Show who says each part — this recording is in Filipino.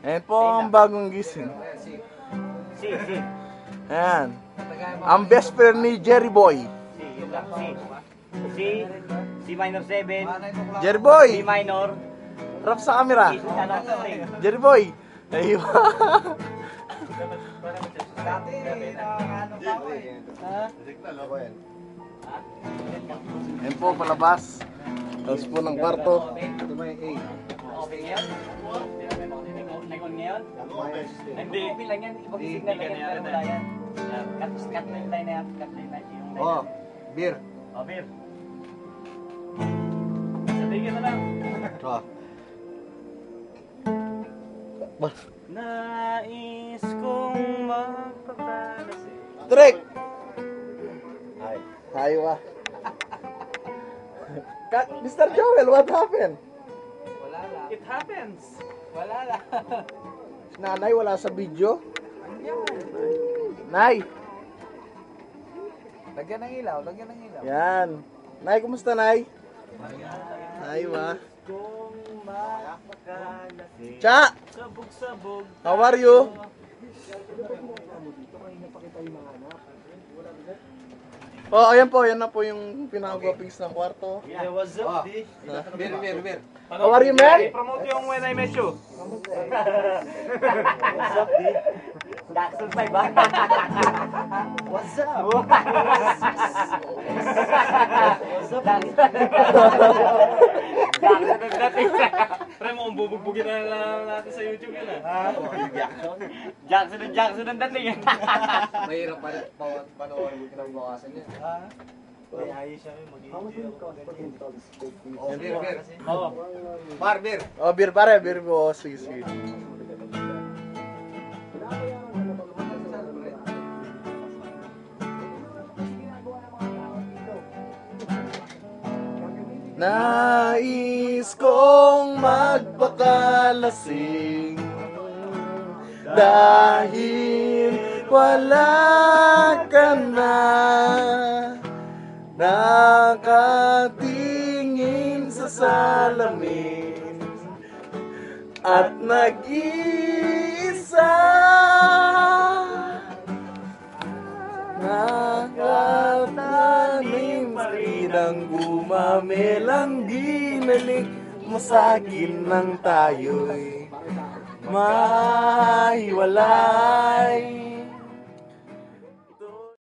Speaker 1: Ayan po ang bagong gising. Ayan. Ang best friend ni Jerry Boy.
Speaker 2: C minor 7.
Speaker 1: Jerry Boy!
Speaker 2: B minor.
Speaker 1: Rap sa camera. Jerry Boy! Ayun.
Speaker 3: Dati, ano pa ako eh.
Speaker 1: Ayan po, palabas. Tapos po ng kwarto.
Speaker 3: Ito may A.
Speaker 2: Okay ngayon? Nag-on ngayon? Hindi. Okay lang yan. Ibang-signal lang yan. Pero wala yan. Cut na yung line na yan. Cut na yung line.
Speaker 3: Oh, beer.
Speaker 2: Oh, beer. Sabihin na lang.
Speaker 3: Oh.
Speaker 2: Nais kong magpapalasin.
Speaker 1: Trek! Hi, wa. Mr. Joel, what happened?
Speaker 3: Wala lang.
Speaker 2: It happens.
Speaker 3: Wala lang.
Speaker 1: Nanay, wala sa video? Nay!
Speaker 3: Lagyan ng ilaw, lagyan ng ilaw.
Speaker 1: Yan. Nay, kumusta, Nay? Hi, wa.
Speaker 2: Kung magpapalasin.
Speaker 1: Cha!
Speaker 2: Sabog-sabog.
Speaker 1: How are you? Oh, ayan po, yan na po yung pinaka-guwapings ng kwarto.
Speaker 2: Yeah, what's up, D?
Speaker 3: Beer.
Speaker 1: How are you, man?
Speaker 2: Promote yung When I Met You. What's up, D? Jackson 5 ba? What's up? What's up, Jackson ang dating. Pre mo, bubugbugin na lang natin sa YouTube yun ah. Jackson ang dating.
Speaker 3: Mahirap pa rin panoorin mo kinabukasan yan.
Speaker 2: May ayos siya mag-enjoy ako.
Speaker 3: Oh, beer.
Speaker 2: Oo.
Speaker 3: Bar, beer.
Speaker 1: Oh, beer pare, beer ko. Sige, sige. Nais kong magpakalasing dahil wala ka na. Nakatingin sa salamin at nag-iisa. Nakatanim sa inang gumamelang ginalik mo sa akin nang tayo'y mahiwalay.